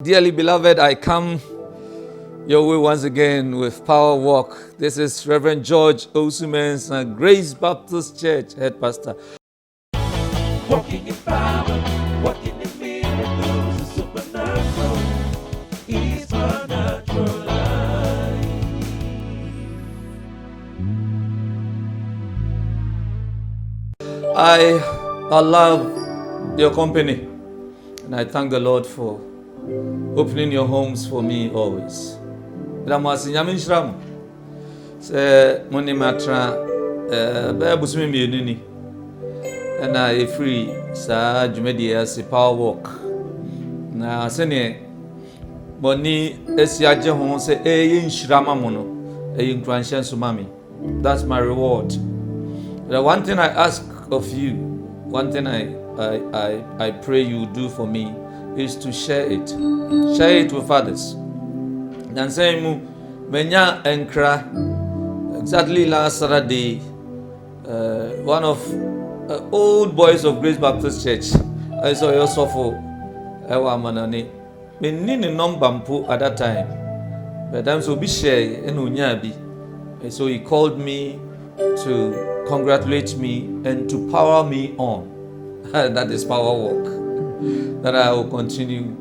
Dearly beloved, I come your way once again with Power Walk. This is Reverend George Osumens, Grace Baptist Church head pastor. Walking in power, walking in miracles, supernatural is our natural life. I love your company, and I thank the Lord for opening your homes for me always. Ramasi nyamin shram se moni matra be busumi mienu ni na e free sa dwumadi as Power Walk na se ne boni esi agye ho se eye nshirama mo no eye nkranhye so mami. That's my reward. The one thing I ask of you, one thing I pray you do for me is to share it with others. And saying mu menya enkra exactly last Saturday, one of old boys of Grace Baptist Church, I saw your suffer ewa manani me ni ne number mpo at that time, but then so be share enonya bi, and so he called me to congratulate me and to power me on. That is Power Walk. That I will continue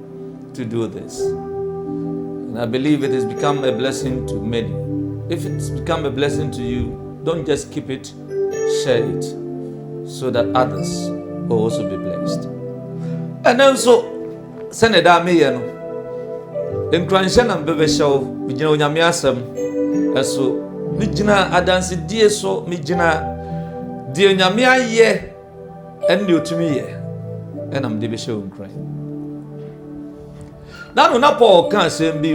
to do this. And I believe it has become a blessing to many. If it's become a blessing to you, don't just keep it, share it, so that others will also be blessed. And also, Senator Mayano, in Cranshan and Bebe Show, Mijino Yamiasam, so Mijina Adansi dear so Mijina dear Yamia ye, and you to me ye. And I'm the bishop crying. Now, no, Paul can't say be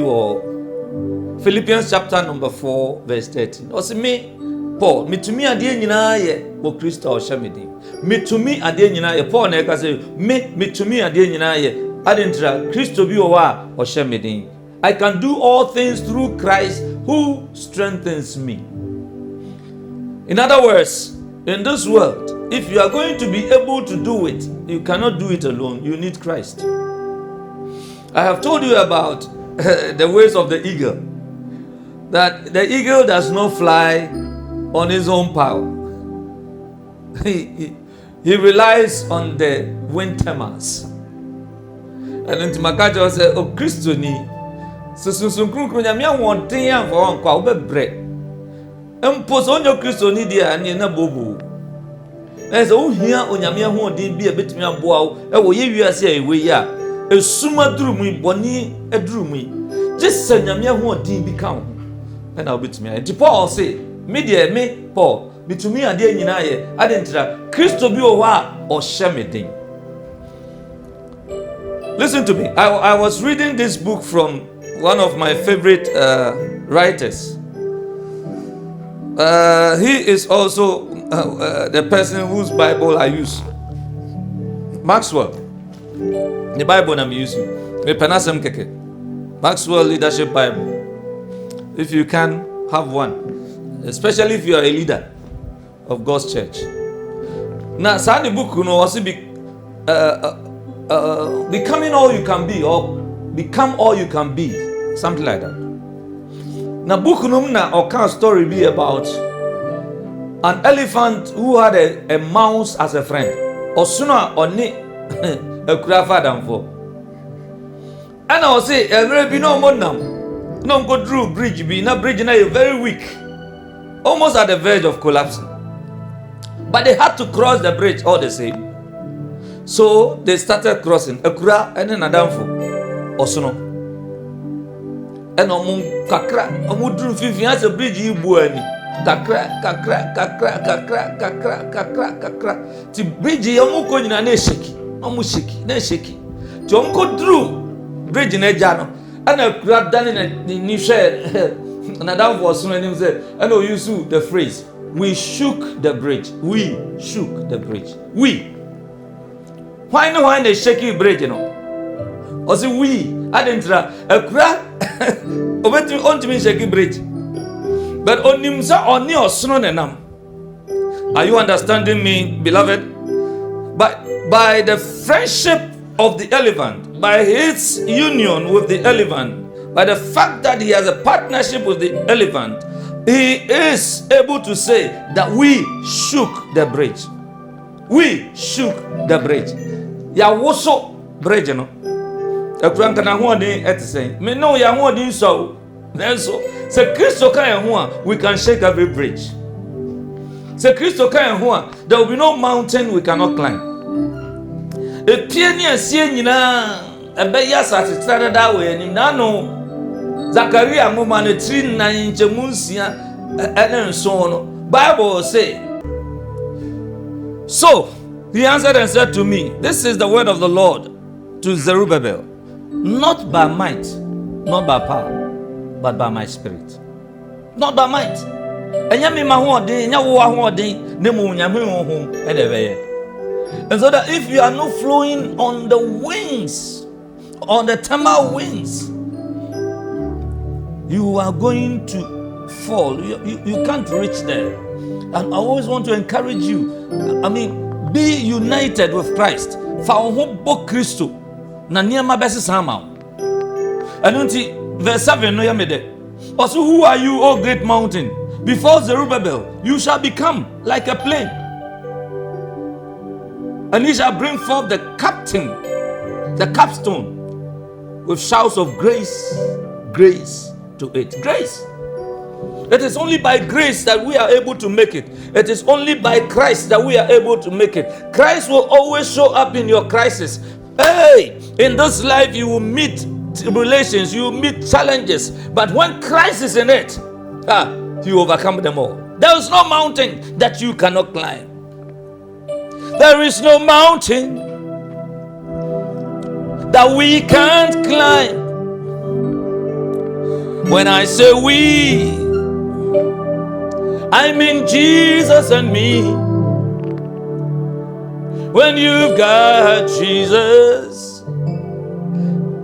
Philippians chapter number 4, verse 13. Or say me, Paul, me to me a dear ye, bo Christ or Shamidi. Me to me a dear ye, Paul Neka say, me to me a dear ye, Adentra, Christo be or Shamidi. I can do all things through Christ who strengthens me. In other words, in this world, if you are going to be able to do it, you cannot do it alone. You need Christ. I have told you about the ways of the eagle. That the eagle does not fly on his own power. He relies on the wind tremors. And in Timakajo said, "Oh, Christo ni, susun krunya mi awon tin yan for on kwa obebre. Empos onyo Christo ni dia ni na bobo." Ese o hia onyame ho odin bi e betimi aboa wo e wo ye wiase a ewe ya esuma duru mu boni eduru mu jese nyame ho odin bi ka ho e na obetimi a enti Paul say me de me Paul bitumi ade nyina ye ade ntira Kristo bi o ho a o hye me den. Listen to me. I was reading this book from one of my favorite writers. He is also the person whose Bible I use. Maxwell. The Bible I'm using. Maxwell Leadership Bible. If you can have one. Especially if you are a leader of God's church. Now, Sunday book, you know, also becoming all you can be, or become all you can be. Something like that. Now, book na or story be about an elephant who had a mouse as a friend. Or sooner or ni a crafa for. And I will say, there be no more now. No go through bridge be na bridge now very weak, almost at the verge of collapsing. But they had to cross the bridge all the same. So they started crossing. A kura and then a damfo. Or sono. And omu kakra, omu dru fifi as a bridge you buani. Kakra. Ti bridge omu ko nyina na sheki. Omu sheki, na sheki. Ti omu ko dru bridge na jano. And a kura dani na ni share. Na damfo sono ni say, and we use the phrase, we shook the bridge. We shook the bridge. We. Why the shaky bridge, you know? Or say we, I didn't try a crack on to me shaky bridge. But on himself on your son and are you understanding me, beloved? By the friendship of the elephant by his union with the elephant, by the fact that he has a partnership with the elephant, he is able to say that we shook the bridge. We shook the bridge. Ya woso bridge no. Ekura nka na ho odin etisen. Me no ya ho odin so. Nenso se Kristo kan ho a, we can shake every bridge. Se Kristo kan ho a, there will be no mountain we cannot climb. Epie ni asie nyina ebe ya satetra da we ni na no Zakaria ngoma ne tri na nchemu nsia ene nso no. Bible say, so he answered and said to me, this is the word of the Lord to Zerubbabel, not by might, not by power, but by my spirit. Not by might. Enya me ma ho odin, enya wo ho odin, ne mu nyame ho edebeye. And so that if you are not flowing on the wings, on the thermal wings, you are going to fall. You can't reach there. And I always want to encourage you. I mean, be united with Christ. Fa ho bo Kristo na niema bese sama. Anunti verse 7 no yamede. Also, who are you, O great mountain? Before Zerubbabel, you shall become like a plain. And he shall bring forth the capstone, with shouts of grace, grace to it. Grace. It is only by grace that we are able to make it. It is only by Christ that we are able to make it. Christ will always show up in your crisis. Hey, in this life you will meet tribulations, you will meet challenges, but when Christ is in it, you overcome them all. There is no mountain that you cannot climb. There is no mountain that we can't climb. When I say we, I mean Jesus and me. When you've got Jesus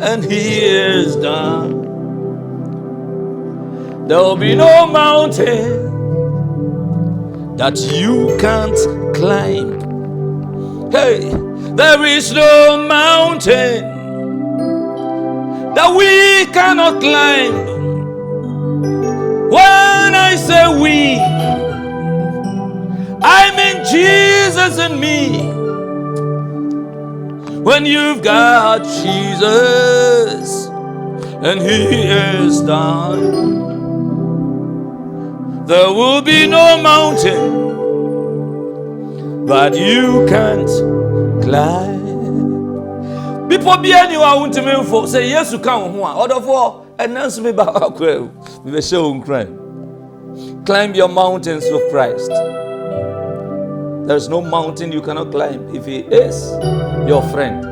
and he is done, there will be no mountain that you can't climb. Hey, there is no mountain that we cannot climb. When I say we, I mean Jesus and me. When you've got Jesus and he is done, there will be no mountain that you can't climb. People be anywhere want to me for say yes you can ho order for announce me ba akwa we show crime. Climb your mountains with Christ. There's no mountain you cannot climb if he is your friend.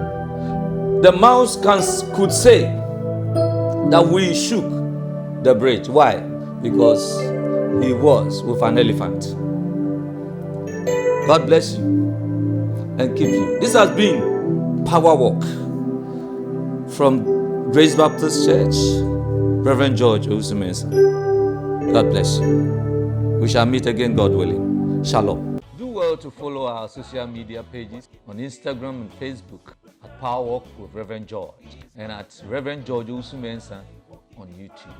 The mouse could say that we shook the bridge. Why? Because he was with an elephant. God bless you and keep you. This has been Power Walk from Grace Baptist Church, Reverend George Owusu-Mensah. God bless you. We shall meet again, God willing. Shalom. Do well to follow our social media pages on Instagram and Facebook at Power Walk with Reverend George and at Reverend George Owusu-Mensah on YouTube.